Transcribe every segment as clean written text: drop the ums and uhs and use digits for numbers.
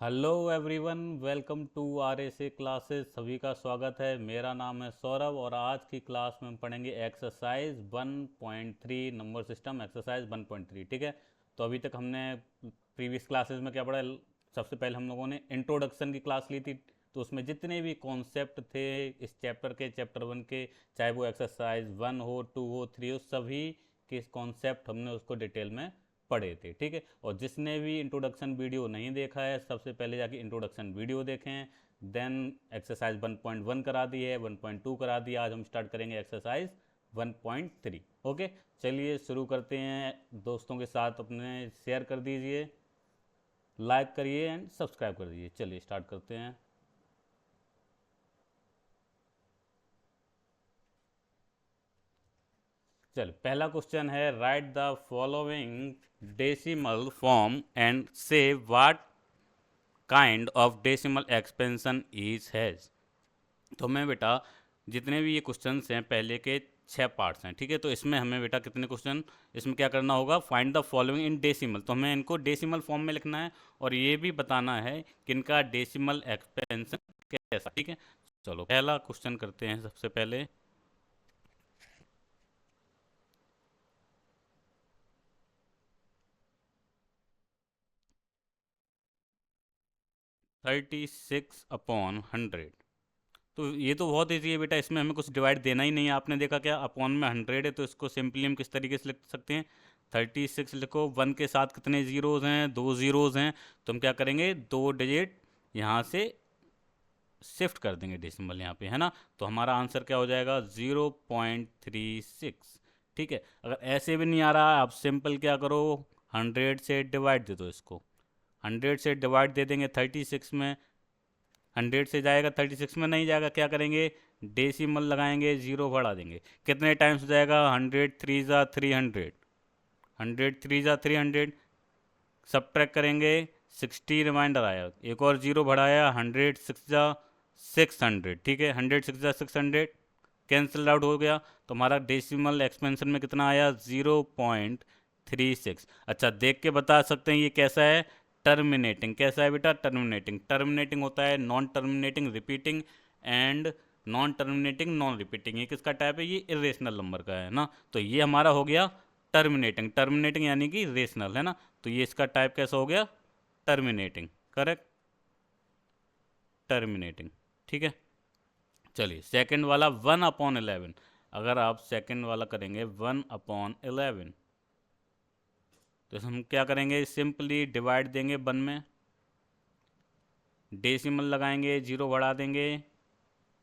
Hello everyone, welcome to R S A classes. सभी का स्वागत है। मेरा नाम है सौरभ और आज की क्लास में हम पढ़ेंगे एक्सरसाइज 1.3 नंबर सिस्टम एक्सरसाइज 1.3। ठीक है, तो अभी तक हमने प्रीवियस क्लासेस में क्या पढ़ा? सबसे पहले हम लोगों ने इंट्रोडक्शन की क्लास ली थी, तो उसमें जितने भी कॉन्सेप्ट थे इस चैप्टर के, चैप्टर 1 के, चाहे वो एक्सरसाइज 1 हो, 2 हो, 3 हो, सभी के कॉन्सेप्ट हमने उसको डिटेल में पढ़े थे। ठीक है, और जिसने भी इंट्रोडक्शन वीडियो नहीं देखा है सबसे पहले जाके इंट्रोडक्शन वीडियो देखें। देन एक्सरसाइज 1.1 करा दी है, 1.2 करा दिया। आज हम स्टार्ट करेंगे एक्सरसाइज 1.3। ओके, चलिए शुरू करते हैं। दोस्तों के साथ अपने शेयर कर दीजिए, लाइक करिए एंड सब्सक्राइब कर दीजिए। चलिए स्टार्ट करते हैं। चल, पहला क्वेश्चन है, write the following decimal form and say what kind of decimal expansion is has. तो मैं बेटा जितने भी ये क्वेश्चंस हैं पहले के 6 पार्ट्स हैं। ठीक है, तो इसमें हमें बेटा कितने क्वेश्चन, इसमें क्या करना होगा? Find the following in decimal. तो हमें इनको डेसिमल फॉर्म में लिखना है और ये भी बताना है कि इनका डेसिमल एक्सपेंशन कैसा। ठीक है, चलो पहला क्वेश्चन करते हैं सबसे पहले। 36/100। तो ये तो बहुत ईजी है बेटा, इसमें हमें कुछ डिवाइड देना ही नहीं है। आपने देखा क्या, अपॉन में 100 है तो इसको सिंपली हम किस तरीके से लिख सकते हैं? 36 लिखो, 1 के साथ कितने ज़ीरोज़ हैं? 2 ज़ीरोज़ हैं। तो हम क्या करेंगे, 2 डिजिट यहाँ से शिफ्ट कर देंगे डेसिमल यहाँ पे, है ना। तो हमारा आंसर क्या हो जाएगा? 0.36। ठीक है, अगर ऐसे भी नहीं आ रहा आप सिंपल क्या करो, 100 से डिवाइड दे दो इसको। 100 से डिवाइड दे देंगे 36 में, 100 से जाएगा, 36 में नहीं जाएगा, क्या करेंगे? डेसिमल लगाएंगे, जीरो बढ़ा देंगे। कितने टाइम्स हो जाएगा? 100 3 ज़ा 300, 100 3 ज़ा 300। सब ट्रैक करेंगे, 60 रिमाइंडर आया, एक और जीरो बढ़ाया, 100 6 ज़ा 600। ठीक है, 100 6 ज़ा 600 कैंसल आउट हो गया। तो हमारा डेसिमल एक्सपेंशन में कितना आया? 0.36। अच्छा, देख के बता सकते हैं ये कैसा है? टर्मिनेटिंग। कैसा है बेटा? टर्मिनेटिंग। टर्मिनेटिंग होता है non terminating repeating and non terminating non repeating. ये किसका टाइप है? ये इरेशनल नंबर का है ना। तो ये हमारा हो गया टर्मिनेटिंग। टर्मिनेटिंग यानी कि रेशनल, है ना। तो ये इसका टाइप कैसा हो गया? टर्मिनेटिंग। Correct, terminating. ठीक है, चलिए सेकंड वाला 1/11। अगर आप सेकंड वाला करेंगे 1/11, तो हम क्या करेंगे? सिंपली डिवाइड देंगे 1 में, डेसिमल लगाएंगे, जीरो बढ़ा देंगे,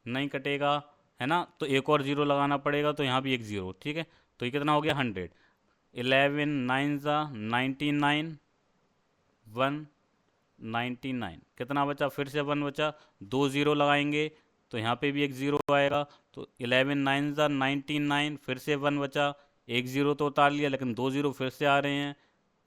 नहीं कटेगा, है ना। तो एक और जीरो लगाना पड़ेगा, तो यहाँ भी एक जीरो। ठीक है, तो ये कितना हो गया? 100। 11 9 ज़ा 99, 199। कितना बचा? फिर से 1 बचा, दो ज़ीरो लगाएंगे तो यहाँ पे भी एक ज़ीरो आएगा। तो 11 9 ज़ा 99, फिर से 1 बचा, एक ज़ीरो तो उतार लिया लेकिन दो ज़ीरो फिर से आ रहे हैं,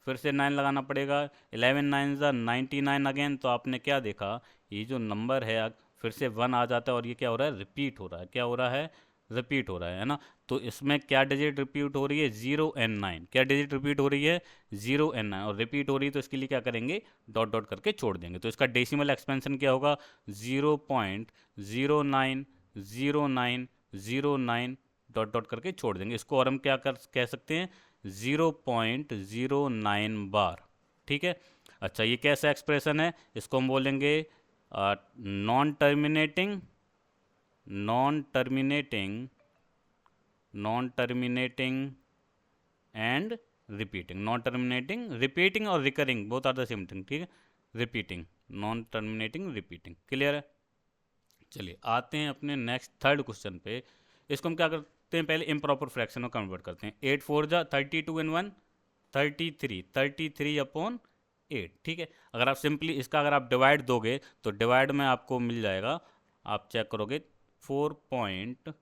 फिर से 9 लगाना पड़ेगा। 11 9 ज़ा 99 अगेन। तो आपने क्या देखा, ये जो नंबर है फिर से 1 आ जाता है और ये क्या हो रहा है? रिपीट हो रहा है। क्या हो रहा है? रिपीट हो रहा है ना। तो इसमें क्या डिजिट रिपीट हो रही है? 0 and 9। क्या डिजिट रिपीट हो रही है? 0 and 9, और रिपीट हो रही है तो इसके लिए क्या करेंगे? डॉट डॉट करके छोड़ देंगे। तो इसका डेसिमल एक्सपेंशन क्या होगा? 0.090909 डॉट डॉट करके छोड़ देंगे इसको, और हम क्या कर कह सकते हैं? 0.09 बार। ठीक है, अच्छा ये कैसा एक्सप्रेशन है? इसको हम बोलेंगे non terminating, non terminating, non terminating and repeating. Non terminating, repeating और recurring both are the same thing. ठीक है, repeating, non terminating, repeating. Clear है? चलिए आते हैं अपने नेक्स्ट थर्ड क्वेश्चन पे। इसको हम क्या करते हैं? पहले इम्प्रॉपर फ्रैक्शन में कन्वर्ट करते हैं। 8 4 ज़ा 32 and 1 33, 33/8। ठीक है, अगर आप सिंपली इसका अगर आप डिवाइड दोगे तो डिवाइड में आपको मिल जाएगा, आप चेक करोगे 4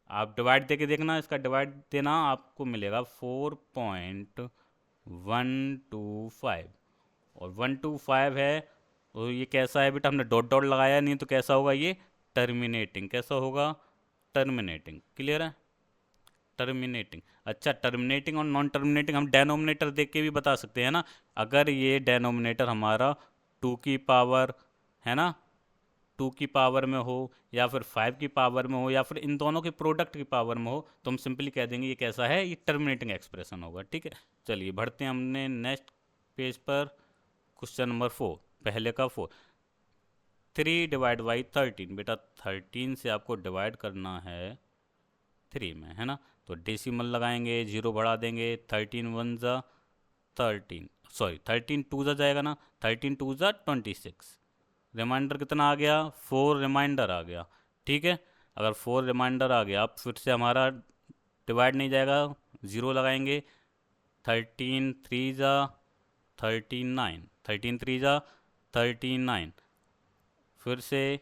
आप डिवाइड दे के देखना, इसका डिवाइड देना आपको मिलेगा 4.125। और 125 है, और ये कैसा है बेटा? हमने डॉट डॉट लगाया नहीं, तो कैसा होगा ये? टर्मिनेटिंग। कैसा होगा? टर्मिनेटिंग। क्लियर है? टर्मिनेटिंग। अच्छा, टर्मिनेटिंग और नॉन टर्मिनेटिंग हम डेनोमिनेटर देख के भी बता सकते हैं ना। अगर ये डेनोमिनेटर हमारा 2 की पावर, है ना, 2 की पावर में हो या फिर 5 की पावर में हो या फिर इन दोनों के प्रोडक्ट की पावर में हो, तो हम सिंपली कह देंगे ये कैसा है, ये टर्मिनेटिंग एक्सप्रेशन होगा। ठीक है, चलिए बढ़ते हैं हमने नेक्स्ट पेज पर। क्वेश्चन नंबर 4, पहले का 4, 3 डिवाइड बाई 13। बेटा 13 से आपको डिवाइड करना है 3 में, है ना, तो डेसिमल लगाएंगे, जीरो बढ़ा देंगे, 13 वन ज़ा 13, सॉरी 13 टू ज़ा जाएगा ना, 13 टू ज़ा 26, रिमाइंडर कितना आ गया, 4 रिमाइंडर आ गया। ठीक है, अगर 4 रिमाइंडर आ गया, अब फिर से हमारा डिवाइड नहीं जाएगा, ज़ीरो लगाएंगे, 13 थ्री ज़ा 39, 13 थ्री ज़ा 39, फिर से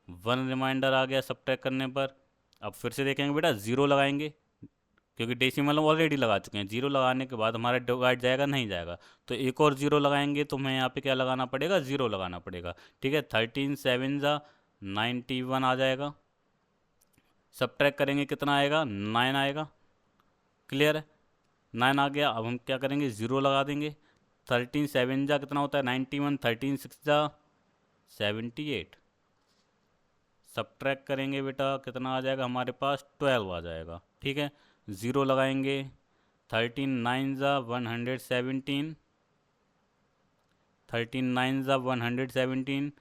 1 रिमाइंडर आ गया सब्ट्रैक्ट करने पर। अब फिर से देखेंगे बेटा, ज़ीरो लगाएंगे, क्योंकि डेसिमल हम ऑलरेडी लगा चुके हैं, जीरो लगाने के बाद हमारा डिवाइड जाएगा नहीं जाएगा, तो एक और जीरो लगाएंगे, तो हमें यहाँ पे क्या लगाना पड़ेगा, जीरो लगाना पड़ेगा। ठीक है, 13 7 ज़ा 91 आ जाएगा, सब्ट्रैक्ट करेंगे कितना आएगा, 9 आएगा। क्लियर है, 9 आ गया। अब हम क्या करेंगे, ज़ीरो लगा देंगे, 13 7 जा कितना होता है 91, 13 6 जा 78, सब्ट्रैक्ट करेंगे बेटा कितना आ जाएगा हमारे पास, 12 आ जाएगा। ठीक है, ज़ीरो लगाएंगे, 13 9 ज़ा 117, 13 9 ज़ा 117,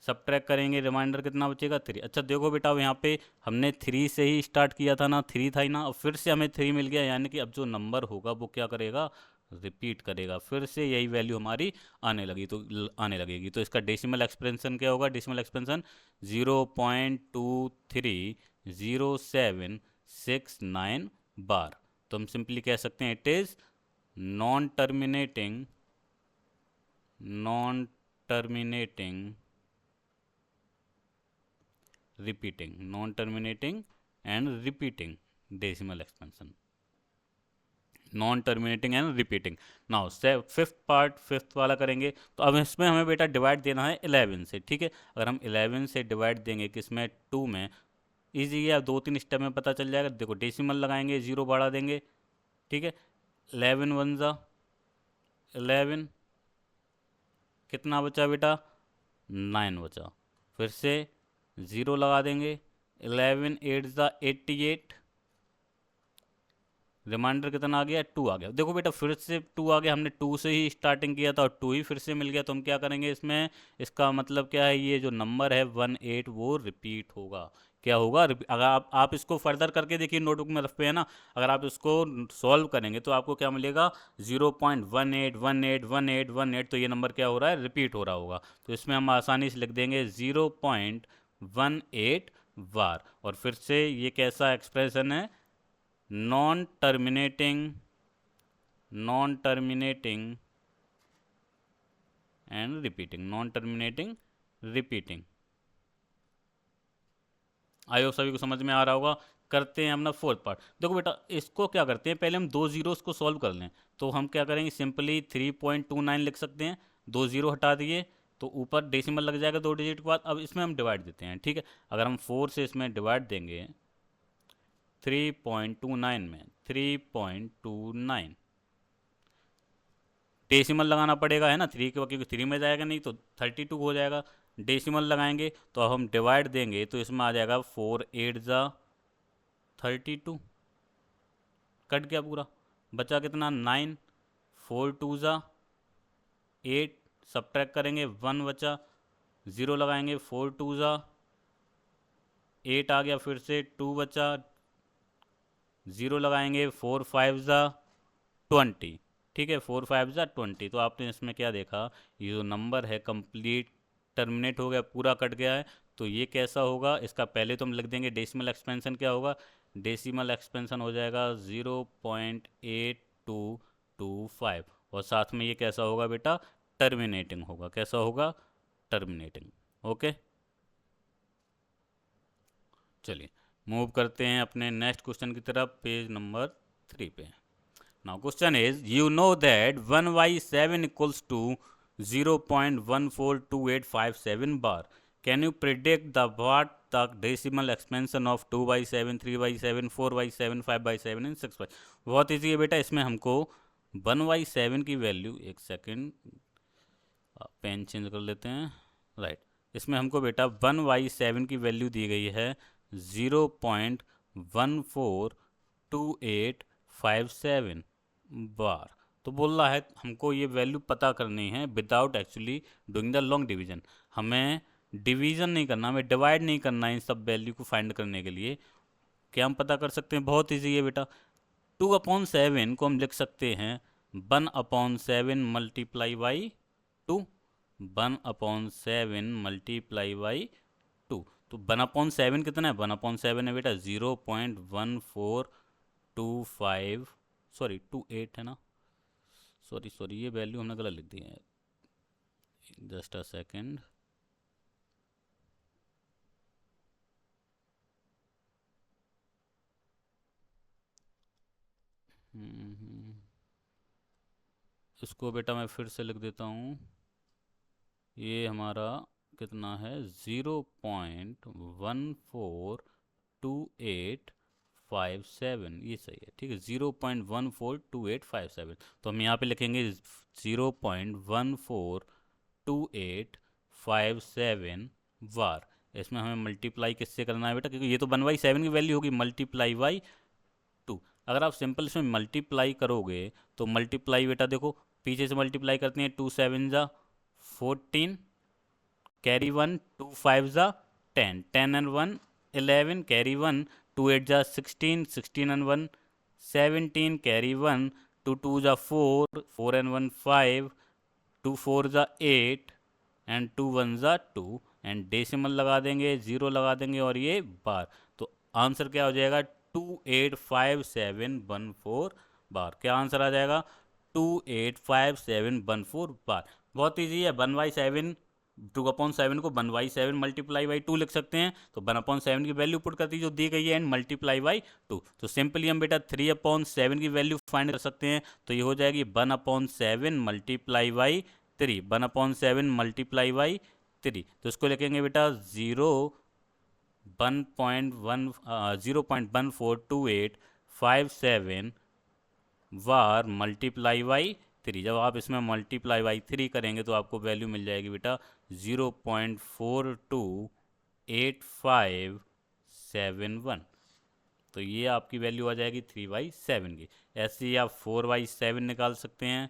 सब्ट्रैक्ट करेंगे, रिमाइंडर कितना बचेगा, 3। अच्छा देखो बेटा, अब यहाँ पे हमने 3 से ही स्टार्ट किया था ना, 3 था ही ना, अब फिर से हमें 3 मिल गया, यानी कि अब जो नंबर होगा वो क्या करेगा, रिपीट करेगा, फिर से यही वैल्यू हमारी आने लगी, तो आने लगेगी। तो इसका डेसिमल एक्सपेंशन क्या होगा, डेसिमल एक्सपेंशन 0.230769 बार। तो हम सिंपली कह सकते हैं it is non terminating repeating, non-terminating and repeating decimal expansion, non-terminating and repeating। Now से फिफ्थ पार्ट, फिफ्थ वाला करेंगे, तो अब इसमें हमें बेटा डिवाइड देना है 11 से। ठीक है, अगर हम 11 से डिवाइड देंगे किसमें, 2 में, ईजी है, 2-3 स्टेप में पता चल जाएगा। देखो डेसिमल लगाएंगे, जीरो बढ़ा देंगे। ठीक है, 11 वन ज़ा 11, कितना बचा बेटा, 9 बचा, फिर से ज़ीरो लगा देंगे, 11 8 ज़ा 88, रिमाइंडर कितना आ गया, 2 आ गया। देखो बेटा फिर से 2 आ गया, हमने 2 से ही स्टार्टिंग किया था और 2 ही फिर से मिल गया, तो हम क्या करेंगे इसमें, इसका मतलब क्या है, ये जो नंबर है 18 वो रिपीट होगा। क्या होगा, अगर आप इसको फर्दर करके देखिए, नोटबुक में रख पे है ना, अगर आप इसको सॉल्व करेंगे तो आपको क्या मिलेगा, 0.181818, तो ये नंबर क्या हो रहा है, रिपीट हो रहा होगा। तो इसमें हम आसानी से लिख देंगे 0.18 बार। और फिर से ये कैसा एक्सप्रेशन है, non terminating and repeating, non terminating repeating. I hope सभी को समझ में आ रहा होगा। करते हैं अपना फोर्थ पार्ट। देखो बेटा इसको क्या करते हैं, पहले हम दो जीरोस को सॉल्व कर लें, तो हम क्या करेंगे, सिंपली 3.29 लिख सकते हैं, दो जीरो हटा दिए तो ऊपर डेसिमल लग जाएगा 2 डिजिट के बाद। अब इसमें हम डिवाइड देते हैं। ठीक है, अगर हम 4 से इसमें डिवाइड देंगे 3.29 में, 3.29 डेसिमल लगाना पड़ेगा, है ना, 3 के, क्योंकि 3 में जाएगा नहीं तो 32 हो जाएगा। डेसिमल लगाएंगे तो अब हम डिवाइड देंगे तो इसमें आ जाएगा 4 8 ज़ा 32, कट गया पूरा, बचा कितना 9, 4 2 ज़ा 8, सब्ट्रैक्ट करेंगे 1 बचा, ज़ीरो लगाएंगे, 4 2 ज़ा 8 आ गया, फिर से 2 बचा, ज़ीरो लगाएंगे, 4 5 ज़ा 20। ठीक है, 4 5 ज़ा 20। तो आपने इसमें क्या देखा, ये जो नंबर है कंप्लीट टर्मिनेट हो गया, पूरा कट गया है। तो ये कैसा होगा, इसका पहले तो हम लिख देंगे डेसिमल एक्सपेंशन क्या होगा, डेसिमल एक्सपेंशन हो जाएगा 0.8225, और साथ में ये कैसा होगा बेटा, टर्मिनेटिंग होगा। कैसा होगा, टर्मिनेटिंग। ओके, चलिए मूव करते हैं अपने नेक्स्ट क्वेश्चन की तरफ, पेज नंबर 3 पे। Now question is, you know that 1/7 equals to 0.142857 bar. Can you predict the what the decimal expansion of 2/7, 3/7, 4/7, 5/7 and 6/। बहुत ईजी है बेटा, इसमें हमको 1/7 की वैल्यू, एक सेकेंड, पेन चेंज कर लेते हैं, राइट। इसमें हमको बेटा 1/7 की वैल्यू दी गई है 0.142857 बार। तो बोल रहा है हमको ये वैल्यू पता करनी है without actually doing the long division. हमें डिवीजन नहीं करना, हमें डिवाइड नहीं करना इन सब वैल्यू को फाइंड करने के लिए। क्या हम पता कर सकते हैं? बहुत ईजी है बेटा। 2/7 को हम लिख सकते हैं 1/7 मल्टीप्लाई बाई 2, 1/7 मल्टीप्लाई बाई 2। तो 1/7 कितना है? 1/7 है बेटा 0.1425, सॉरी 28 है ना, सॉरी ये वैल्यू हमने गलत लिख दी है, जस्ट अ सेकेंड। इसको बेटा मैं फिर से लिख देता हूँ। ये हमारा कितना है? 0.142857, ये सही है, ठीक है, 0.142857। तो हम यहाँ पे लिखेंगे 0.142857 वार। इसमें हमें मल्टीप्लाई किससे करना है बेटा? क्योंकि ये तो 1/7 की वैल्यू होगी, मल्टीप्लाई बाई 2। अगर आप सिंपल इसमें मल्टीप्लाई करोगे तो मल्टीप्लाई बेटा देखो पीछे से मल्टीप्लाई करते हैं, 2 7 जा 14, कैरी 1, 2 5 जा 10, 10 and 1 11, कैरी 1, 2 8 जा 16, 16 and 1 17, कैरी 1, 2 2 जा 4, 4 and 1 5, 2 4 जा 8 एंड 2 1 जा 2 एंड डेसिमल लगा देंगे, जीरो लगा देंगे और ये बार। तो आंसर क्या हो जाएगा? 285714 बार। क्या आंसर आ जाएगा? 285714 बार। बहुत ईजी है। 1/7, 2/7 को 1/7 मल्टीप्लाई बाई 2 लिख सकते हैं। तो 1/7 की वैल्यू पुट करती जो दी गई है एंड मल्टीप्लाई बाई 2। तो सिंपली हम बेटा 3/7 की वैल्यू फाइंड कर सकते हैं। तो ये हो जाएगी 1/7 मल्टीप्लाई बाई 3, 1/7 मल्टीप्लाई बाई 3। तो इसको लिखेंगे बेटा 0.142857 वार मल्टीप्लाई बाई 3। जब आप इसमें मल्टीप्लाई बाई 3 करेंगे तो आपको वैल्यू मिल जाएगी बेटा 0.428571। तो ये आपकी वैल्यू आ जाएगी 3/7 की। ऐसे ही आप 4/7 निकाल सकते हैं,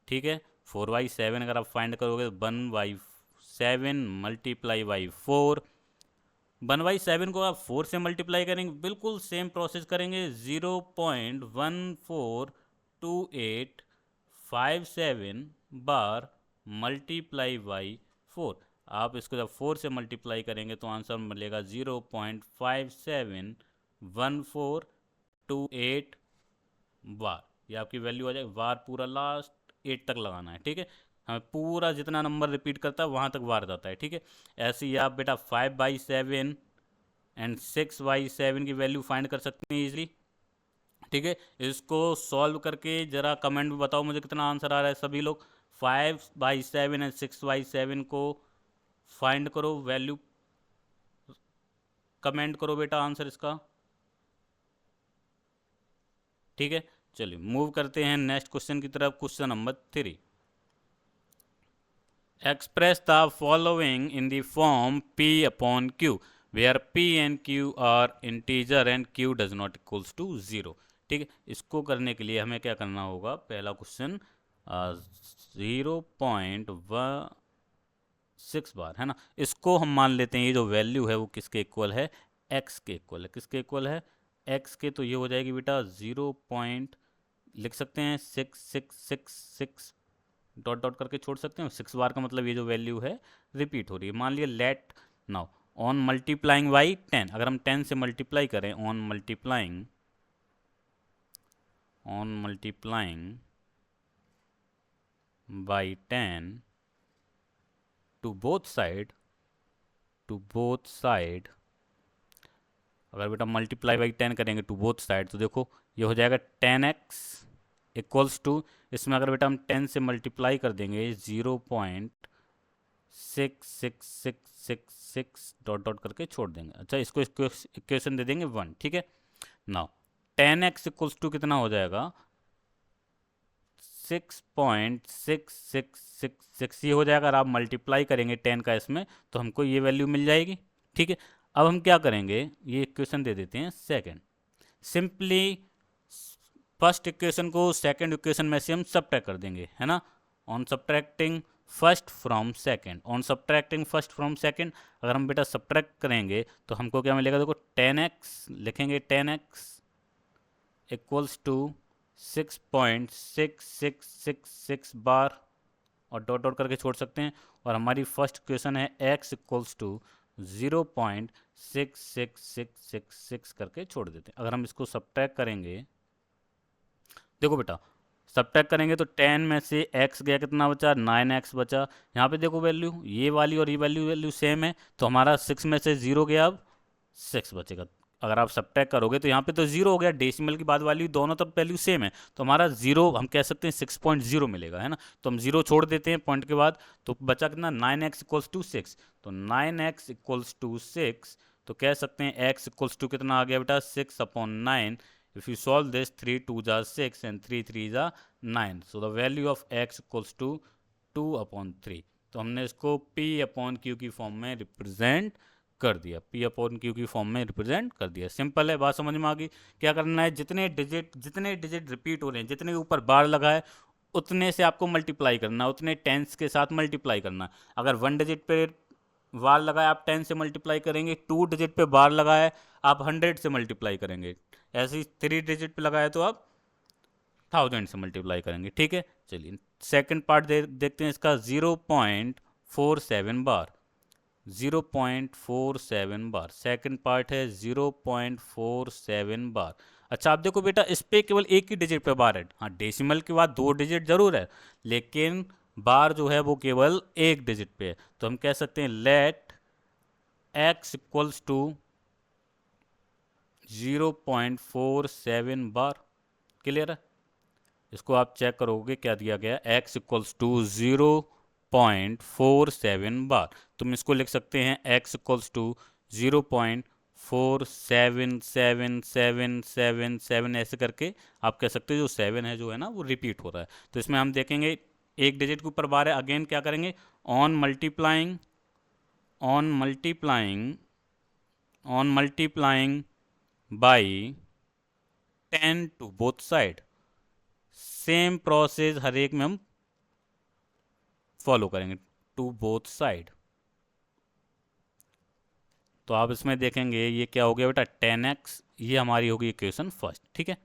ठीक है। 4/7 अगर आप फाइंड करोगे तो 1/7 मल्टीप्लाई बाई 4, 1/7 को आप 4 से मल्टीप्लाई करेंगे, बिल्कुल सेम प्रोसेस करेंगे। 0.142857 बार मल्टीप्लाई बाई 4। आप इसको जब 4 से मल्टीप्लाई करेंगे तो आंसर मिलेगा 0.571428 बार। ये आपकी वैल्यू आ जाएगी। बार पूरा लास्ट 8 तक लगाना है, ठीक है। हमें पूरा जितना नंबर रिपीट करता है वहाँ तक बार जाता है, ठीक है। ऐसे ही आप बेटा 5/7 एंड 6/7 की वैल्यू फाइंड कर सकते हैं इजीली, ठीक है। इसको सॉल्व करके ज़रा कमेंट में बताओ मुझे कितना आंसर आ रहा है सभी लोग। 5/7 एंड 6/7 को फाइंड करो, वैल्यू कमेंट करो बेटा आंसर इसका, ठीक है। चलिए मूव करते हैं नेक्स्ट क्वेश्चन की तरफ। Question number 3, express the following in the form P upon Q where P and Q are integer and Q does not equals to 0, ठीक है। इसको करने के लिए हमें क्या करना होगा? पहला क्वेश्चन 0.16 बार है ना। इसको हम मान लेते हैं ये जो वैल्यू है वो किसके इक्वल है? x के इक्वल है। किसके इक्वल है? x के। तो ये हो जाएगी बेटा 0. लिख सकते हैं 6666 डॉट डॉट करके छोड़ सकते हैं। 6 बार का मतलब ये जो वैल्यू है रिपीट हो रही है। मान लिया let now on multiplying by 10, अगर हम 10 से मल्टीप्लाई करें, on multiplying by 10 to both side, अगर बेटा मल्टीप्लाई बाई 10 करेंगे टू बोथ साइड तो देखो ये हो जाएगा 10x इक्वल्स टू, इसमें अगर बेटा हम 10 से मल्टीप्लाई कर देंगे 0.66666 डॉट डॉट करके छोड़ देंगे। अच्छा इसको इक्वेशन दे देंगे 1, ठीक है। नाउ 10x इक्वल्स टू कितना हो जाएगा? 6.6666 ये हो जाएगा। अगर आप मल्टीप्लाई करेंगे 10 का इसमें तो हमको ये वैल्यू मिल जाएगी। ठीक है, अब हम क्या करेंगे, ये इक्वेशन दे देते हैं सेकंड। सिंपली फर्स्ट इक्वेशन को सेकंड इक्वेशन में से हम सबट्रैक्ट कर देंगे, है ना। On subtracting first from second, on subtracting first from second, अगर हम बेटा सब्ट्रैक्ट करेंगे तो हमको क्या मिलेगा, देखो 10x लिखेंगे, 10x इक्वल्स टू 6.6666 बार और डॉट डॉट करके छोड़ सकते हैं। और हमारी फर्स्ट इक्वेशन है x इक्वल्स टू 0.66666 करके छोड़ देते हैं। अगर हम इसको सब्ट्रैक्ट करेंगे, देखो बेटा सब्ट्रैक्ट करेंगे तो 10 में से x गया, कितना बचा, 9x बचा। यहाँ पे देखो वैल्यू ये वाली और ये वैल्यू सेम है, तो हमारा 6 में से 0 गया, अब 6 बचेगा। अगर आप सब्ट्रैक्ट करोगे तो यहाँ पे तो 0 हो गया, डेसिमल की बाद वाली दोनों तब वैल्यू सेम है, तो हमारा 0 हम कह सकते हैं 6.0 मिलेगा, है ना। तो हम 0 छोड़ देते हैं पॉइंट के बाद, तो बचा कितना, 9x इक्वल्स टू 6। तो 9x इक्वल्स टू 6, तो कह सकते हैं x इक्वल्स टू कितना आ गया बेटा, 6/9। If you solve this, 3 2s are 6 and 3 3s are 9. So the value of x equals to 2/3. तो हमने इसको p/q की फॉर्म में रिप्रेजेंट कर दिया, p/q की फॉर्म में रिप्रेजेंट कर दिया। सिंपल है, बात समझ में आ गई। क्या करना है, जितने डिजिट रिपीट हो रहे हैं, जितने के ऊपर बार लगा है उतने से आपको मल्टीप्लाई करना है, उतने टेंस के साथ मल्टीप्लाई करना है। अगर 1 डिजिट पे बार लगाए आप 10 से मल्टीप्लाई करेंगे, 2 डिजिट पे बार लगाए आप 100 से मल्टीप्लाई करेंगे, ऐसे ही 3 डिजिट पे लगाए तो आप 1000 से मल्टीप्लाई करेंगे। ठीक है, चलिए सेकंड पार्ट देखते हैं इसका। 0.47 बार, 0.47 बार सेकंड पार्ट है, 0.47 बार। अच्छा आप देखो बेटा, इस पे केवल एक ही डिजिट पे बार है, हाँ डेसिमल के बाद 2 डिजिट जरूर है, लेकिन बार जो है वो केवल एक डिजिट पे है। तो हम कह सकते हैं let x equals to 0.47 bar. Clear है, इसको आप चेक करोगे क्या दिया गया, x इक्वल्स टू 0.47 बार। तुम इसको लिख सकते हैं x इक्वल्स टू 0.4777777 ऐसे करके आप कह सकते हो, जो 7 है जो है ना वो रिपीट हो रहा है। तो इसमें हम देखेंगे एक डिजिट के ऊपर बार है, अगेन क्या करेंगे, on multiplying by 10 to both side. Same process हर एक में हम फॉलो करेंगे, टू बोथ साइड। तो आप इसमें देखेंगे ये क्या हो गया बेटा, 10x, ये हमारी होगी इक्वेशन फर्स्ट। ठीक है,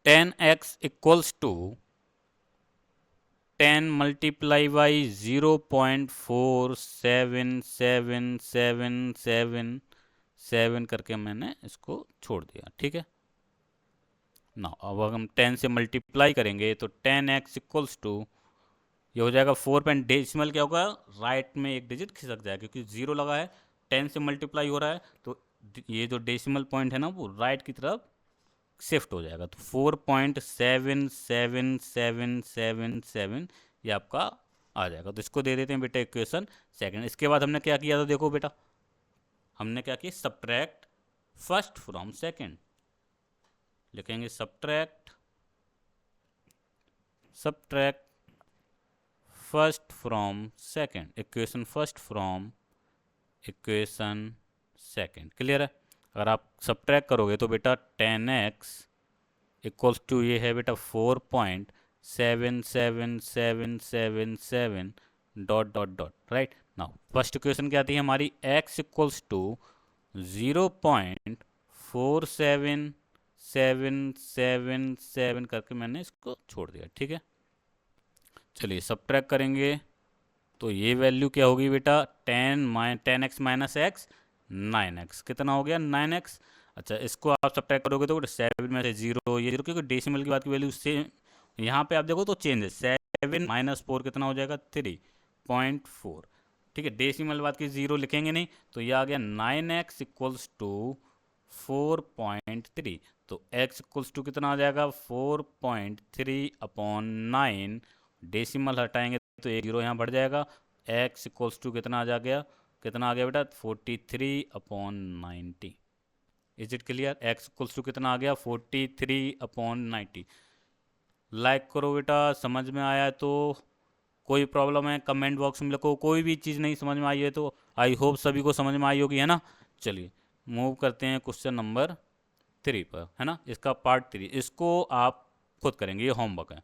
10x equals to 10 multiply by 0.47777 करके मैंने इसको छोड़ दिया। ठीक है ना, अब हम 10 से मल्टीप्लाई करेंगे तो 10x इक्वल्स टू ये हो जाएगा 4 पॉइंट, डेसिमल क्या होगा, राइट में एक डिजिट खिसक जाएगा क्योंकि 0 लगा है, 10 से मल्टीप्लाई हो रहा है, तो ये जो डेसिमल पॉइंट है ना वो राइट की तरफ शिफ्ट हो जाएगा। तो 4.77777 ये आपका आ जाएगा। तो इसको दे देते हैं बेटा इक्वेशन सेकंड। इसके बाद हमने क्या किया था, देखो बेटा हमने क्या किया, सब्ट्रैक्ट फर्स्ट फ्रॉम सेकंड। लिखेंगे subtract first from second, equation first from equation second. Clear है, अगर आप सब्ट्रैक्ट करोगे तो बेटा 10x इक्वल्स टू ये है बेटा 4.77777 dot dot dot, right. Now first equation क्या थी हमारी, x इक्वल्स टू 0.47777 करके मैंने इसको छोड़ दिया। ठीक है, चलिए सब्ट्रैक्ट करेंगे तो ये वैल्यू क्या होगी बेटा, 10x माइनस एक्स 9x, कितना हो गया 9x। अच्छा इसको आप सब्ट्रैक्ट करोगे तो 7 में से 0, ये 0 क्योंकि डेसिमल की बात की वैल्यू सेम, यहाँ पे आप देखो तो चेंज है, 7 माइनस 4 कितना हो जाएगा 3.4। ठीक है, डेसिमल बात की 0 लिखेंगे नहीं, तो ये आ गया 9x इक्वल्स टू 4.3। तो x इक्वल्स टू कितना आ जाएगा 4.3/9, डेसिमल हटाएंगे तो एक 0 यहाँ बढ़ जाएगा, x इक्वल्स टू कितना आ गया बेटा 43/90। Is it clear, x equals to कितना आ गया 43/90। लाइक करो बेटा, समझ में आया है तो। कोई प्रॉब्लम है कमेंट बॉक्स में लिखो, कोई भी चीज़ नहीं समझ में आई है तो। आई होप सभी को समझ में आई होगी, है ना। चलिए मूव करते हैं क्वेश्चन नंबर 3 पर, है ना। इसका पार्ट 3, इसको आप खुद करेंगे, ये होमवर्क है।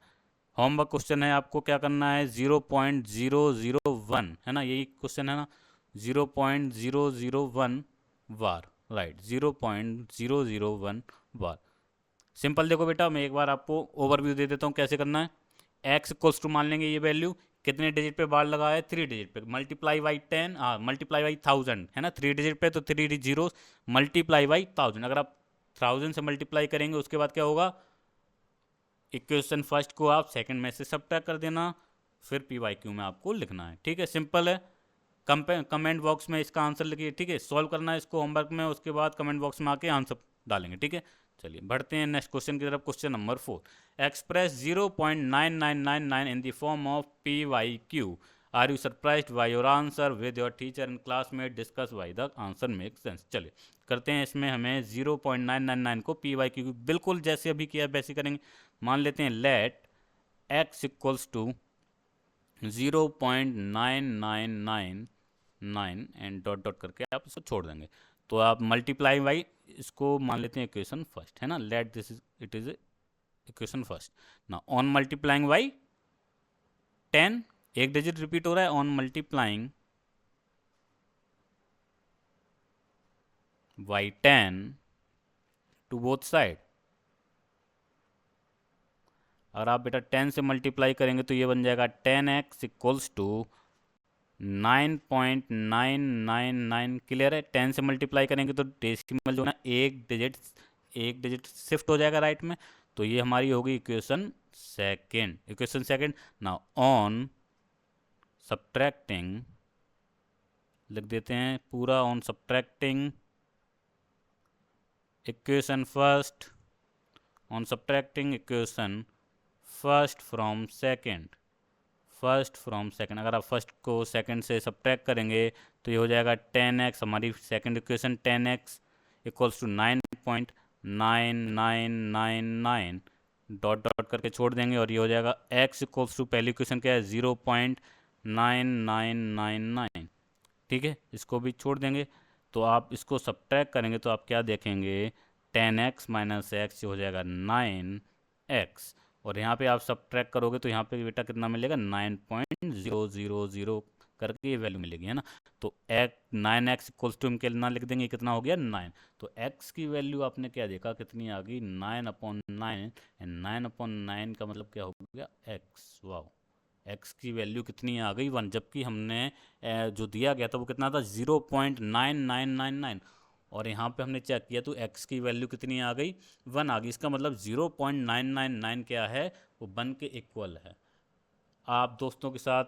होमवर्क क्वेश्चन है, आपको क्या करना है, 0.001, है ना, यही क्वेश्चन है ना। 0.001 वार, राइट, 0.001 वार। सिंपल देखो बेटा, मैं एक बार आपको ओवरव्यू दे देता हूँ कैसे करना है। एक्स इक्वल्स टू मान लेंगे ये वैल्यू, कितने डिजिट पे बार लगा है, 3 डिजिट पे, मल्टीप्लाई बाई 10, हाँ मल्टीप्लाई बाई 1000, है ना, 3 डिजिट पे तो 3 जीरो मल्टीप्लाई बाई 1000। अगर आप 1000 से मल्टीप्लाई करेंगे उसके बाद क्या होगा, इक्वेशन फर्स्ट को आप सेकंड में से सब्ट्रैक्ट कर देना, फिर पी वाई क्यू में आपको लिखना है, ठीक है, सिंपल है। कमेंट बॉक्स में इसका आंसर लिखिए, ठीक है, सॉल्व करना है इसको होमवर्क में, उसके बाद कमेंट बॉक्स में आके आंसर डालेंगे, ठीक है। चलिए बढ़ते हैं नेक्स्ट क्वेश्चन की तरफ। Question number 4, express 0.9999 in the form of P by Q. Are you surprised by your answer, with your teacher and classmate discuss why the answer make sense. चलिए करते हैं, इसमें हमें 0.999 को पी वाई क्यू बिल्कुल जैसे अभी किया वैसे करेंगे। मान लेते हैं let X equals to 0.9999 and dot dot करके आप इसको छोड़ देंगे। तो आप मल्टीप्लाई बाई, इसको मान लेते हैं इक्वेशन फर्स्ट, है ना, let this is it is equation first. ना ऑन मल्टीप्लाइंग बाई 10, एक डिजिट रिपीट हो रहा है, on multiplying by 10 to both side. अगर आप बेटा 10 से मल्टीप्लाई करेंगे तो ये बन जाएगा 10x इक्वल्स टू 9.999। क्लियर है, 10 से मल्टीप्लाई करेंगे तो डेसिमल जो है ना एक डिजिट शिफ्ट हो जाएगा राइट में। तो ये हमारी होगी इक्वेशन सेकेंड। ना ऑन सब्ट्रैक्टिंग, लिख देते हैं पूरा, on subtracting equation first, on subtracting equation first from second, अगर आप फर्स्ट को सेकंड से सब्ट्रैक्ट करेंगे तो ये हो जाएगा 10x, हमारी second equation 10x equals to 9.9999 dot dot करके छोड़ देंगे, और ये हो जाएगा x इक्वल्स टू, पहली इक्वेशन क्या है, 0.9999, ठीक है, इसको भी छोड़ देंगे। तो आप इसको सब्ट्रैक्ट करेंगे तो आप क्या देखेंगे, 10x माइनस एक्स हो जाएगा 9x, और यहाँ पे आप सब्ट्रैक्ट करोगे तो यहाँ पे बेटा कितना मिलेगा, 9.000 करके ये वैल्यू मिलेगी, है ना। तो 9x इक्वल्स टू हम कितना लिख देंगे, कितना हो गया 9। तो x की वैल्यू आपने क्या देखा, कितनी आ गई, 9/9, एंड 9/9 का मतलब क्या हो गया, x। वाह, x की वैल्यू कितनी आ गई, 1, जबकि हमने जो दिया गया था वो कितना था, 0.9999, और यहाँ पे हमने चेक किया तो x की वैल्यू कितनी आ गई, 1 आ गई। इसका मतलब 0.999 क्या है, वो 1 के इक्वल है। आप दोस्तों के साथ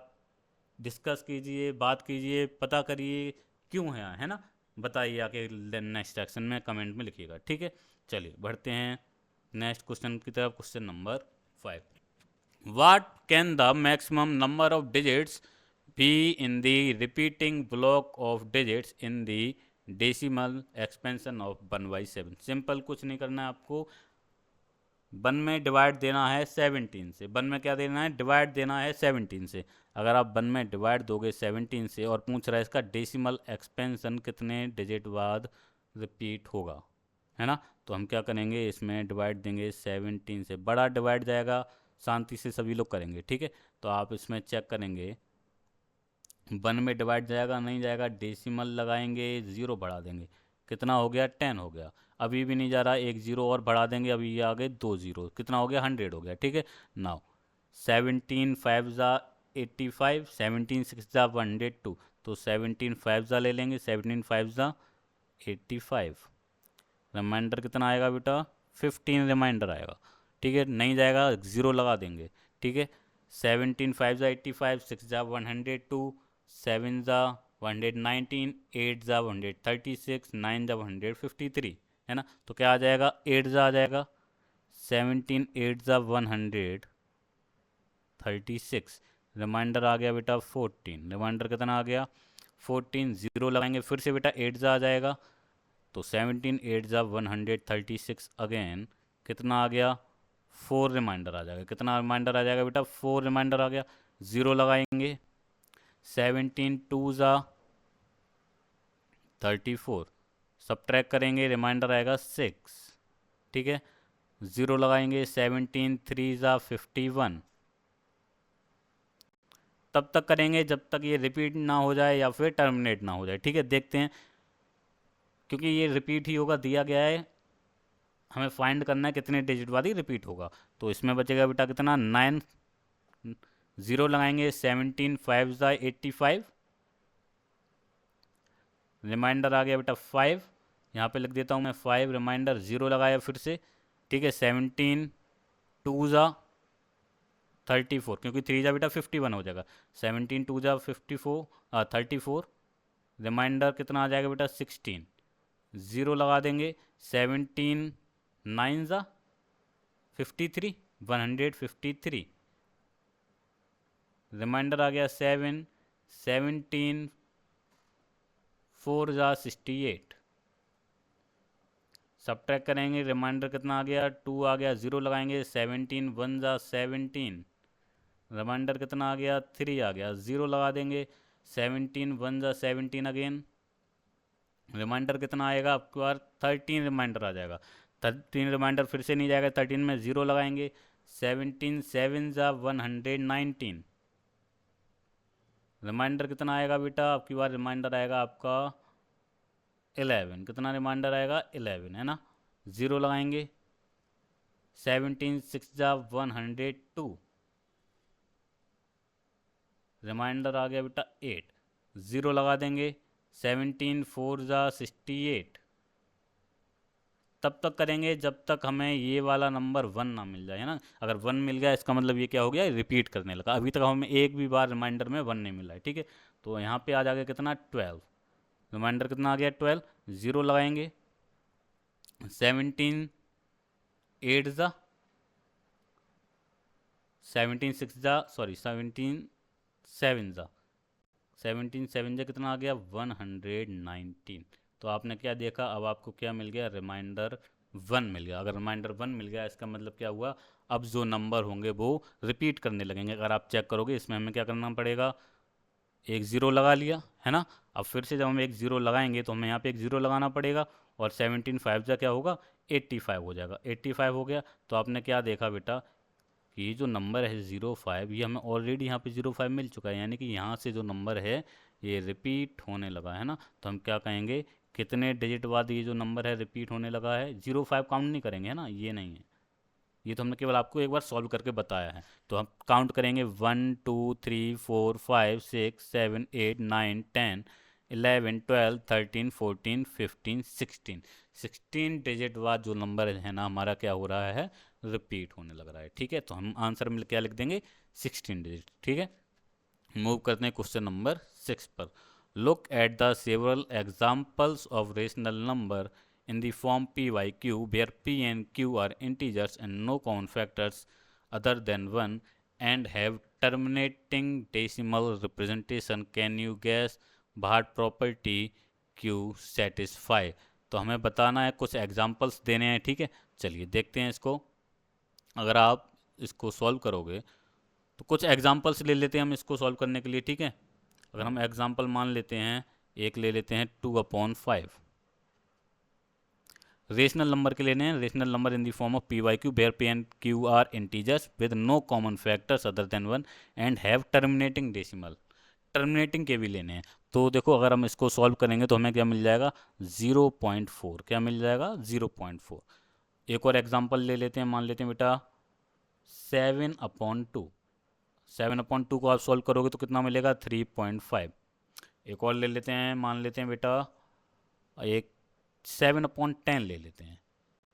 डिस्कस कीजिए, बात कीजिए, पता करिए क्यों है ना, बताइए आके नेक्स्ट सेक्शन में कमेंट में लिखिएगा, ठीक है। चलिए बढ़ते हैं नेक्स्ट क्वेश्चन की तरफ। Question number 5, what can the maximum number of digits be in the repeating block of digits in the decimal expansion of 1/7। Simple, कुछ नहीं करना है आपको, 1 में डिवाइड देना है 17 से, 1 में क्या देना है, डिवाइड देना है 17 से। अगर आप 1 में डिवाइड दोगे 17 से, और पूछ रहा है इसका डेसिमल एक्सपेंशन कितने डिजिट बाद रिपीट होगा, है ना। तो हम क्या करेंगे, इसमें डिवाइड देंगे 17 से, बड़ा डिवाइड जाएगा, शांति से सभी लोग करेंगे, ठीक है। तो आप इसमें चेक करेंगे, 1 में डिवाइड जाएगा नहीं जाएगा, डेसिमल लगाएंगे, 0 बढ़ा देंगे, कितना हो गया, 10 हो गया। अभी भी नहीं जा रहा, एक 0 और बढ़ा देंगे, अभी ये आ गए 2 0, कितना हो गया, 100 हो गया, ठीक है। नाउ 17 5 ज़ा 85, 17 6 ज़ा 102, तो 17 5 ज़ा ले लेंगे, 17 5 ज़ा 85, रिमाइंडर कितना आएगा बेटा, 15 रिमाइंडर आएगा, ठीक है, नहीं जाएगा 0 लगा देंगे, ठीक है। 17 5 ज़ा 85, 6 ज़ा 102, 7 ज़ा 119, 8 ज़ा 136, 9 ज़ा 153, है ना। तो क्या आ जाएगा, 8 ज़ा आ जाएगा, 17 8 ज़ा 136, रिमाइंडर आ गया बेटा 14, रिमाइंडर कितना आ गया 14, 0 लगाएंगे फिर से बेटा, 8 ज़ा आ जाएगा, तो 17 8 ज़ा 136 अगेन कितना आ गया 4 रिमाइंडर आ जाएगा। कितना रिमाइंडर आ जाएगा बेटा? 4 रिमाइंडर आ गया। 0 लगाएंगे, 17 2 ज़ा 34, सब्ट्रैक्ट करेंगे, रिमाइंडर आएगा 6। ठीक है, 0 लगाएंगे, 17 3 ज़ा 51। तब तक करेंगे जब तक ये रिपीट ना हो जाए या फिर टर्मिनेट ना हो जाए। ठीक है, देखते हैं, क्योंकि ये रिपीट ही होगा, दिया गया है, हमें फाइंड करना है कितने डिजिट बाद ही रिपीट होगा। तो इसमें बचेगा बेटा कितना? 9। 0 लगाएंगे, 17 5 ज़ा 85, रिमाइंडर आ गया बेटा 5। यहाँ पे लिख देता हूँ मैं 5, रिमाइंडर 0 लगाया फिर से। ठीक है, 17 2 ज़ा 34, क्योंकि 3 ज़ा बेटा 51 हो जाएगा। 17 2 ज़ा 34, रिमाइंडर कितना आ जाएगा बेटा? 16। 0 लगा देंगे, 17 9 ज़ा 53, 153, रिमाइंडर आ गया 7। 17 4 ज़ा 68, सब्ट्रैक्ट करेंगे, रिमाइंडर कितना आ गया? 2 आ गया। 0 लगाएंगे, 17 1 ज़ा 17, रिमाइंडर कितना आ गया? 3 आ गया। 0 लगा देंगे, 17 1 ज़ा 17 अगेन, रिमाइंडर कितना आएगा आपके पास? 13 रिमाइंडर आ जाएगा। 13 रिमाइंडर फिर से नहीं जाएगा, 13 में 0 लगाएंगे, 17 7 ज़ा 119, रिमाइंडर कितना आएगा बेटा आपकी बार? रिमाइंडर आएगा आपका 11। कितना रिमाइंडर आएगा? 11, है ना। 0 लगाएंगे, 17 6 ज़ा 102, रिमाइंडर आ गया बेटा 8। 0 लगा देंगे, 17 4 ज़ा 68, तब तक करेंगे जब तक हमें ये वाला नंबर 1 ना मिल जाए, है ना। अगर 1 मिल गया इसका मतलब ये क्या हो गया? रिपीट करने लगा। अभी तक हमें एक भी बार रिमाइंडर में 1 नहीं मिला है। ठीक है, तो यहाँ पे आ जाएगा कितना? 12, रिमाइंडर कितना आ गया? 12। 0 लगाएंगे, 17 8 ज़ा 17 6 ज़ा 17 7 ज़ा 17 7 ज़ा कितना आ गया? 119। तो आपने क्या देखा? अब आपको क्या मिल गया? रिमाइंडर 1 मिल गया। अगर रिमाइंडर 1 मिल गया इसका मतलब क्या हुआ? अब जो नंबर होंगे वो रिपीट करने लगेंगे। अगर आप चेक करोगे इसमें हमें क्या करना पड़ेगा? एक 0 लगा लिया, है ना। अब फिर से जब हम एक 0 लगाएंगे तो हमें यहाँ पे एक 0 लगाना पड़ेगा, और 17 5 ज़ा क्या होगा? 85 हो जाएगा। 85 हो गया। तो आपने क्या देखा बेटा कि ये जो नंबर है 05, ये हमें ऑलरेडी यहाँ पे 05 मिल चुका है, यानी कि यहाँ से जो नंबर है ये रिपीट होने लगा है ना। तो हम क्या कहेंगे? कितने डिजिट बाद ये जो नंबर है रिपीट होने लगा है? 05 काउंट नहीं करेंगे, है ना, ये नहीं है। ये तो हमने केवल आपको एक बार सॉल्व करके बताया है। तो हम काउंट करेंगे 1 2 3 4 5 6 7 8 9 10 11 12 13 14 15 16। 16 डिजिट बाद जो नंबर है ना हमारा क्या हो रहा है? रिपीट होने लग रहा है। ठीक है, तो हम आंसर में क्या लिख देंगे? 16 डिजिट। ठीक है, मूव करते हैं क्वेश्चन नंबर 6 पर। Look at the several examples of rational number in the form p y q where p and q are integers and no common factors other than 1 and have terminating decimal representation. Can you guess what property q satisfy? तो हमें बताना है, कुछ examples देने हैं। ठीक है, चलिए देखते हैं इसको। अगर आप इसको सॉल्व करोगे तो कुछ एग्जाम्पल्स ले लेते हैं हम इसको सॉल्व करने के लिए। ठीक है, अगर हम एग्जाम्पल मान लेते हैं, एक ले लेते हैं 2/5। रेशनल नंबर के लेने हैं। Rational number in the form of P by Q where P and Q are integers with no common factors other than 1 and have terminating decimal. Terminating के भी लेने हैं। तो देखो अगर हम इसको सॉल्व करेंगे तो हमें क्या मिल जाएगा? 0.4। क्या मिल जाएगा? 0.4। एक और एग्जाम्पल ले लेते हैं, मान लेते हैं बेटा 7/2। 7/2 को आप सॉल्व करोगे तो कितना मिलेगा? 3.5। एक और ले लेते हैं, मान लेते हैं बेटा एक 7/10 ले लेते हैं,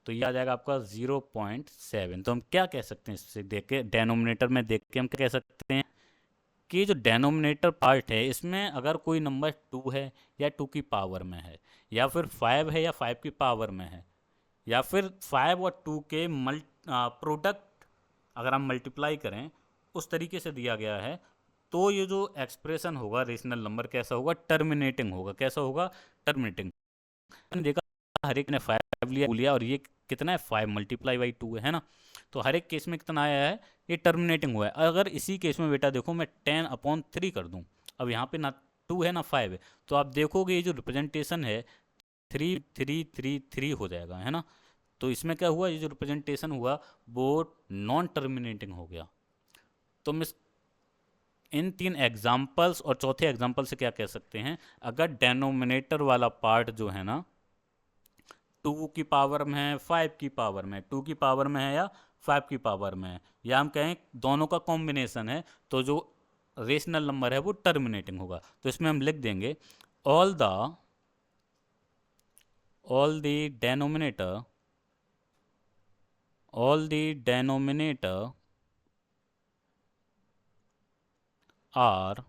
तो ये आ जाएगा आपका 0.7। तो हम क्या कह सकते हैं इससे देख के? डेनोमिनेटर में देख के हम क्या कह सकते हैं कि जो डेनोमिनेटर पार्ट है इसमें अगर कोई नंबर 2 है या 2 की पावर में है, या फिर 5 है या 5 की पावर में है, या फिर 5 और 2 के प्रोडक्ट अगर हम मल्टीप्लाई करें उस तरीके से दिया गया है, तो ये जो एक्सप्रेशन होगा रेशनल नंबर कैसा होगा? टर्मिनेटिंग होगा। कैसा होगा? टर्मिनेटिंग। देखा हर एक ने 5 लिया और ये कितना है? 5 × 2 है ना। तो हर एक केस में कितना आया है, ये टर्मिनेटिंग हुआ है। अगर इसी केस में बेटा देखो मैं 10/3 कर दूं, अब यहाँ पे ना 2 है ना 5 है, तो आप देखोगे ये जो रिप्रेजेंटेशन है 3 3 3 3 हो जाएगा, है ना। तो इसमें क्या हुआ, ये जो रिप्रेजेंटेशन हुआ वो नॉन टर्मिनेटिंग हो गया। तो मिस इन 3 एग्जाम्पल्स और चौथे एग्जाम्पल से क्या कह सकते हैं, अगर डेनोमिनेटर वाला पार्ट जो है ना 2 की पावर में है, 5 की पावर में, 2 की पावर में है या 5 की पावर में है, या हम कहें दोनों का कॉम्बिनेशन है, तो जो रेशनल नंबर है वो टर्मिनेटिंग होगा। तो इसमें हम लिख देंगे ऑल द डेनोमिनेटर आर,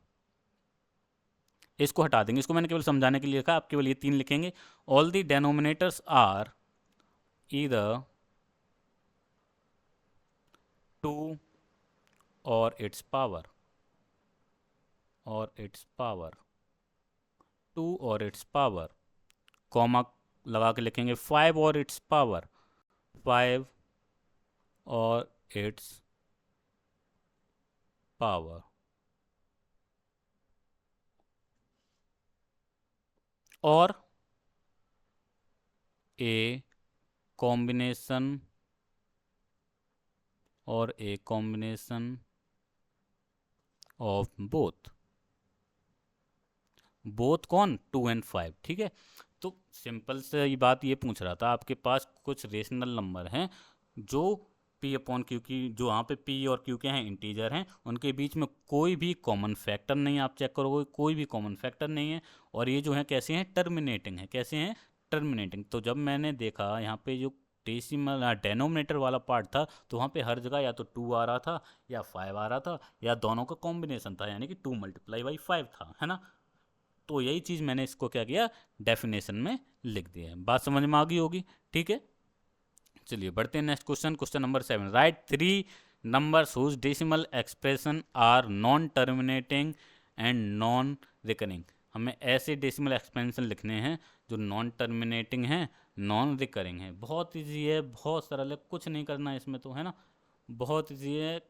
इसको हटा देंगे, इसको मैंने केवल समझाने के लिए लिखा, आप केवल ये 3 लिखेंगे। All the denominators are either 2 और इट्स पावर 2 और इट्स पावर, कॉमा लगा के लिखेंगे 5 और इट्स पावर 5 और इट्स पावर, और ए कॉम्बिनेशन ऑफ बोथ कौन, 2 एंड 5, ठीक है। तो सिंपल से ये बात ये पूछ रहा था, आपके पास कुछ रेशनल नंबर हैं जो p/q की, जो वहाँ पे p और q के हैं इंटीजर हैं, उनके बीच में कोई भी कॉमन फैक्टर नहीं है, आप चेक करोगे कोई भी कॉमन फैक्टर नहीं है, और ये जो है कैसे हैं, टर्मिनेटिंग है, कैसे हैं, टर्मिनेटिंग। तो जब मैंने देखा यहाँ पे जो डेसिमल डेनोमिनेटर वाला पार्ट था, तो वहाँ पे हर जगह या तो 2 आ रहा था या 5 आ रहा था, या दोनों का कॉम्बिनेशन था, यानी कि 2 × 5 था, है ना। तो यही चीज़ मैंने इसको क्या किया, डेफिनेशन में लिख दिया है। बात समझ में आ गई होगी, ठीक है। चलिए बढ़ते हैं next question, question number 7। Write 3 numbers whose decimal expression are non terminating and non recurring. हमें ऐसे डेसिमल एक्सपेंशन लिखने हैं जो नॉन टर्मिनेटिंग हैं, नॉन रिकरिंग है। बहुत इजी है, बहुत सरल है, कुछ नहीं करना है इसमें तो, है ना, बहुत इजी है,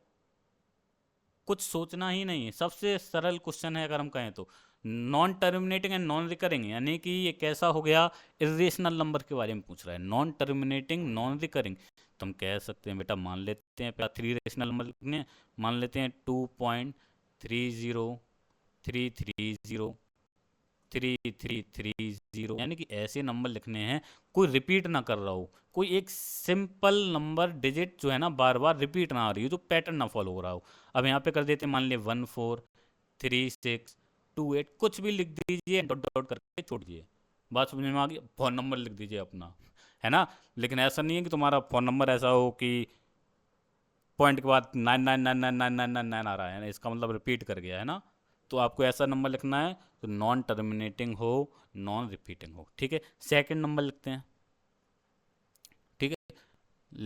कुछ सोचना ही नहीं है, सबसे सरल क्वेश्चन है अगर हम कहें तो। Non terminating and non recurring, यानी कि ये कैसा हो गया, इरेशनल नंबर के बारे में पूछ रहा है, नॉन टर्मिनेटिंग नॉन रिकरिंग। तो हम कह सकते हैं बेटा, मान लेते हैं पहला 3 रेशनल नंबर लिखने हैं, मान लेते हैं 2.3033033330, यानी कि ऐसे नंबर लिखने हैं कोई रिपीट ना कर रहा हो, कोई एक सिंपल नंबर डिजिट जो है ना बार बार रिपीट ना आ रही हो, जो पैटर्न ना फॉलो हो रहा हो। अब यहाँ पे कर देते हैं, मान लिया 143628, कुछ भी लिख दीजिए, डॉट डॉट करके छोड़ दीजिए। बात समझ में आ गई, फ़ोन नंबर लिख दीजिए अपना, है ना। लेकिन ऐसा नहीं है कि तुम्हारा फ़ोन नंबर ऐसा हो कि पॉइंट के बाद 99999999 आ रहा है ना, इसका मतलब रिपीट कर गया, है ना। तो आपको ऐसा नंबर लिखना है तो नॉन टर्मिनेटिंग हो, नॉन रिपीटिंग हो, ठीक है। सेकंड नंबर लिखते हैं, ठीक है,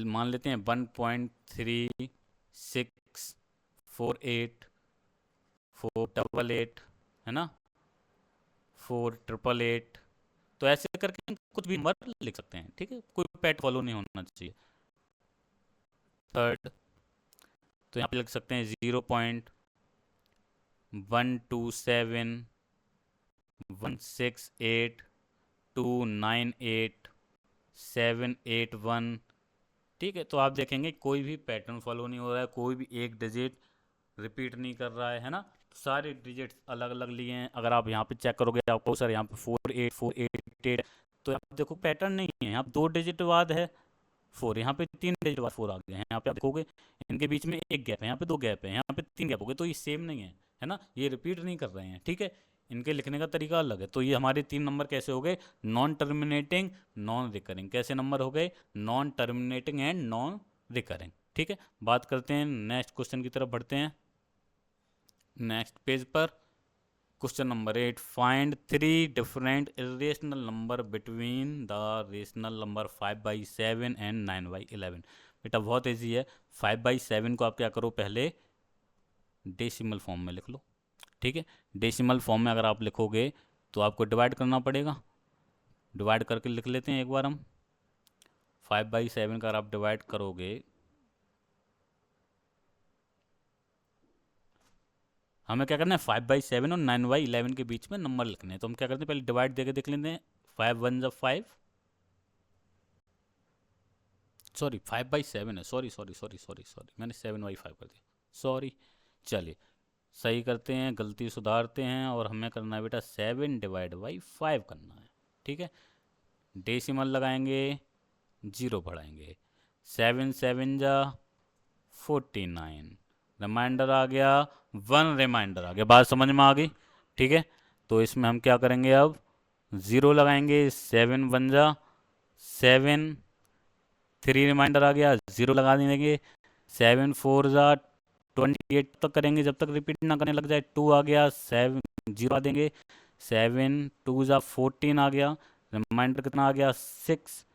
मान लेते हैं 1.364848, है ना, 4888, तो ऐसे करके कुछ भी नंबर लिख सकते हैं, ठीक है, कोई पैट फॉलो नहीं होना चाहिए। थर्ड, तो यहाँ पे लिख सकते हैं 0.127168298 781, ठीक है। तो आप देखेंगे कोई भी पैटर्न फॉलो नहीं हो रहा है, कोई भी एक डिजिट रिपीट नहीं कर रहा है ना, तो सारे डिजिट्स अलग अलग लिए हैं। अगर आप यहाँ पे चेक करोगे आपको सर यहाँ पे 48488, तो आप देखो पैटर्न नहीं है, यहाँ पे 2 डिजिट बाद है 4, यहाँ पे 3 डिजिट बाद 4 आ गए हैं, यहाँ पे आप देखोगे इनके बीच में एक गैप है, यहाँ पे 2 गैप है, यहाँ पे 3 गैप हो गए, तो ये सेम नहीं है ना, ये रिपीट नहीं कर रहे हैं, ठीक है। इनके लिखने का तरीका अलग है। तो ये हमारे 3 नंबर कैसे हो गए, नॉन टर्मिनेटिंग नॉन रिकरिंग, कैसे नंबर हो गए, non terminating and non recurring, ठीक है। बात करते हैं नेक्स्ट क्वेश्चन की तरफ बढ़ते हैं, नेक्स्ट पेज पर। Question number 8, find 3 different irrational number between the rational number 5/7 and 9/11। बेटा बहुत ईजी है, 5/7 को आप क्या करो, पहले डेसिमल फॉर्म में लिख लो, ठीक है। डेसिमल फॉर्म में अगर आप लिखोगे तो आपको डिवाइड करना पड़ेगा, डिवाइड करके लिख लेते हैं एक बार हम। 5/7 का अगर आप डिवाइड करोगे हमें क्या करना है 5/7 और 9/11 के बीच में नंबर लिखने हैं। तो हम क्या करते हैं पहले डिवाइड देके देख लेते हैं। 5 1 5, सॉरी 5/7 है, sorry sorry sorry sorry sorry, मैंने 7/5 कर दिया, सॉरी। चलिए सही करते हैं, गलती सुधारते हैं, और हमें करना है बेटा 7/5 करना है। ठीक है, डेसिमल लगाएंगे, 0 बढ़ाएंगे, 7 7 जा 49, रिमाइंडर आ गया, 1 रिमाइंडर आ गया। बात समझ में आ गई? ठीक है, तो इसमें हम क्या करेंगे अब 0 लगाएंगे, 7 1 जा 7, 3 रिमाइंडर आ गया, 0 लगा देंगे, 7 4 जा 28 तक करेंगे जब तक रिपीट ना करने लग जाए। 2 आ गया, 7 0 आ देंगे, 7 2 जा 14 आ गया, रिमाइंडर कितना आ गया 6,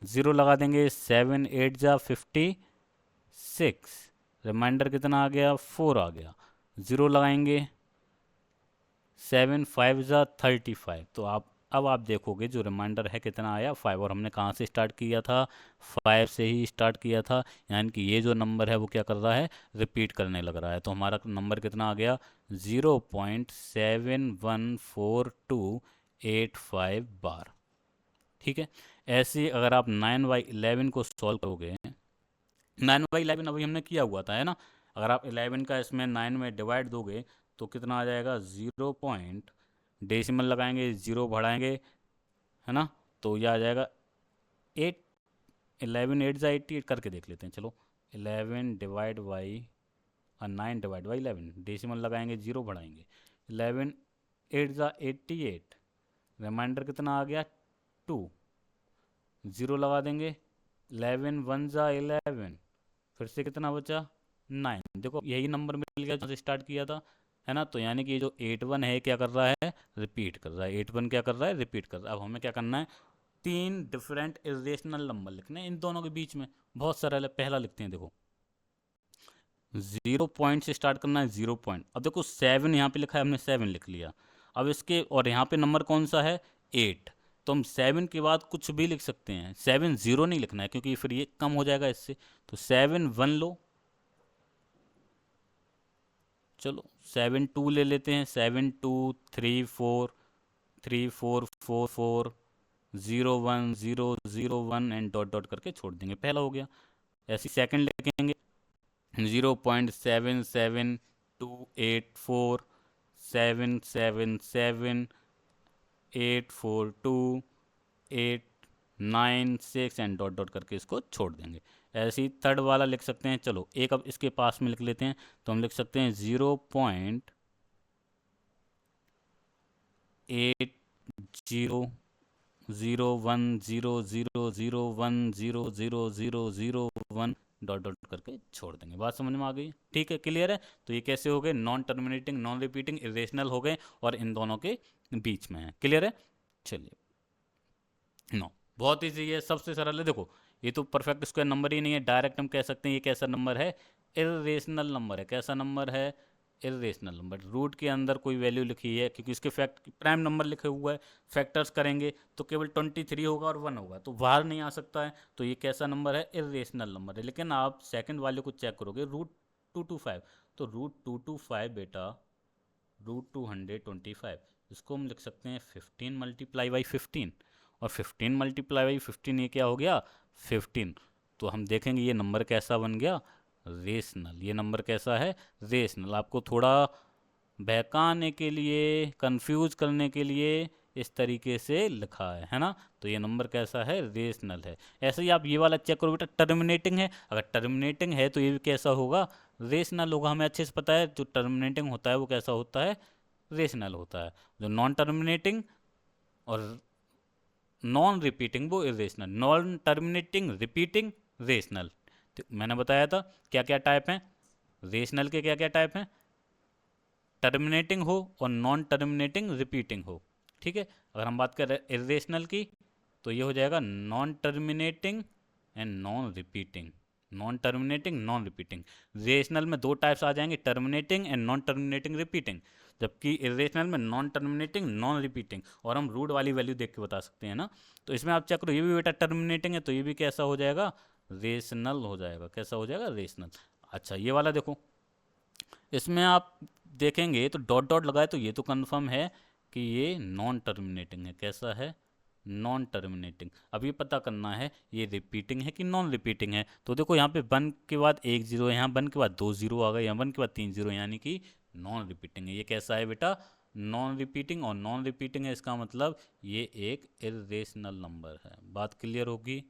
0 लगा देंगे, 7 8 जा 56, रिमाइंडर कितना आ गया 4 आ गया, 0 लगाएंगे, 7 5 जा 35। तो अब आप देखोगे जो रिमाइंडर है कितना आया 5, और हमने कहाँ से स्टार्ट किया था 5 से ही स्टार्ट किया था, यानी कि ये जो नंबर है वो क्या कर रहा है रिपीट करने लग रहा है। तो हमारा नंबर कितना आ गया 0.714285 बार। ठीक है, ऐसे ही अगर आप 9/11 को सॉल्व करोगे, 9/11 अभी हमने किया हुआ था है ना, अगर आप 11 का इसमें 9 में डिवाइड दोगे तो कितना आ जाएगा 0 पॉइंट, डेसिमल लगाएंगे 0 बढ़ाएंगे है ना, तो यह आ जाएगा 8, 11 8 जा 88 करके देख लेते हैं। चलो 11 डिवाइड बाई 9/11, डेसिमल लगाएंगे 0 बढ़ाएंगे, 11 8 जा 88, रिमाइंडर कितना आ गया 2, 0 लगा देंगे, 11 1 जा 11, फिर से कितना बचा 9। देखो यही नंबर मिल गया जो स्टार्ट किया था है ना। तो यानी कि ये जो 8 1 है क्या कर रहा है रिपीट कर रहा है, 8 1 क्या कर रहा है रिपीट कर रहा है। अब हमें क्या करना है 3 डिफरेंट इरेशनल नंबर लिखने हैं इन दोनों के बीच में, बहुत सरल है। पहला लिखते हैं, देखो 0 पॉइंट से स्टार्ट करना है, 0 पॉइंट। अब देखो 7 यहाँ पे लिखा है, हमने 7 लिख लिया। अब इसके और यहाँ पे नंबर कौन सा है 8, तो हम 7 के बाद कुछ भी लिख सकते हैं, 7 0 नहीं लिखना है क्योंकि फिर ये कम हो जाएगा इससे। तो 7 1 लो, चलो 7 2 ले लेते हैं, 7 2 3 4 3 4 4 4 0 1 0 0 1 एंड डॉट डॉट करके छोड़ देंगे, पहला हो गया। ऐसे सेकंड लिखेंगे 0.772847 7 8 4 2 8 9 6 एंड डॉट डॉट करके इसको छोड़ देंगे। ऐसे ही थर्ड वाला लिख सकते हैं, चलो एक अब इसके पास में लिख लेते हैं, तो हम लिख सकते हैं 0.8001000001 डॉट डॉट करके छोड़ देंगे। बात समझ में आ गई? ठीक है, क्लियर है। तो ये कैसे हो गए non terminating non repeating irrational हो गए और इन दोनों के बीच में है। क्लियर है? चलिए नो, बहुत ईजी है, सबसे सरल है। देखो ये तो परफेक्ट स्क्वायर नंबर ही नहीं है, डायरेक्ट हम कह सकते हैं ये कैसा नंबर है इरेशनल नंबर है। कैसा नंबर है इरेशनल नंबर। रूट के अंदर कोई वैल्यू लिखी है क्योंकि इसके फैक्ट प्राइम नंबर लिखे हुआ है, फैक्टर्स करेंगे तो केवल 23 होगा और 1 होगा, तो बाहर नहीं आ सकता है। तो ये कैसा नंबर है इरेशनल नंबर है। लेकिन आप सेकंड वाले को चेक करोगे √225, तो √225 बेटा √225, इसको हम लिख सकते हैं 15 मल्टीप्लाई बाई 15, और 15 मल्टीप्लाई बाई 15 ये क्या हो गया 15। तो हम देखेंगे ये नंबर कैसा बन गया रेशनल। ये नंबर कैसा है रेशनल। आपको थोड़ा बहकाने के लिए कंफ्यूज करने के लिए इस तरीके से लिखा है ना। तो ये नंबर कैसा है रेशनल है। ऐसे ही आप ये वाला चेक करो बेटा, टर्मिनेटिंग है, अगर टर्मिनेटिंग है तो ये भी कैसा होगा रेशनल होगा। हमें अच्छे से पता है जो टर्मिनेटिंग होता है वो कैसा होता है रेशनल होता है। जो नॉन टर्मिनेटिंग और नॉन रिपीटिंग वो irrational, non terminating repeating rational. तो मैंने बताया था क्या क्या टाइप हैं रेशनल के, क्या क्या टाइप हैं टर्मिनेटिंग हो और नॉन टर्मिनेटिंग रिपीटिंग हो। ठीक है, अगर हम बात करें इरेशनल की तो ये हो जाएगा non terminating and non repeating. Non terminating non repeating. Rational में दो टाइप्स आ जाएंगे, terminating and non terminating repeating, जबकि इरेशनल में नॉन टर्मिनेटिंग नॉन रिपीटिंग, और हम रूट वाली वैल्यू देख के बता सकते हैं ना। तो इसमें आप चेक करो ये भी बेटा टर्मिनेटिंग है तो ये भी कैसा हो जाएगा रेशनल हो जाएगा। कैसा हो जाएगा रेशनल। अच्छा ये वाला देखो, इसमें आप देखेंगे तो डॉट डॉट लगाए तो ये तो कंफर्म है कि ये नॉन टर्मिनेटिंग है। कैसा है? Non terminating. अब ये पता करना है ये रिपीटिंग है कि नॉन रिपीटिंग है। तो देखो यहाँ पे 1 के बाद 1 जीरो है, यहाँ 1 के बाद 2 जीरो आ गए, यहाँ 1 के बाद 3 जीरो, यानी कि नॉन रिपीटिंग है। ये कैसा है बेटा? Non repeating. और नॉन रिपीटिंग है इसका मतलब ये एक इर्रेशनल नंबर है। बात क्लियर होगी?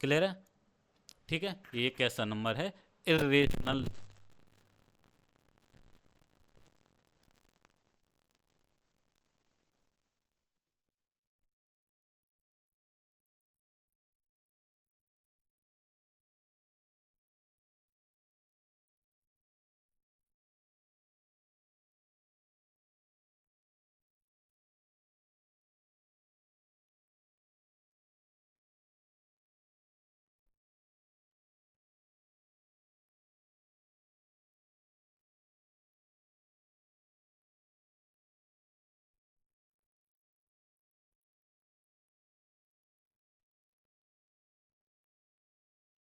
क्लियर है? ठीक है, ये कैसा नंबर है? इर्रेशनल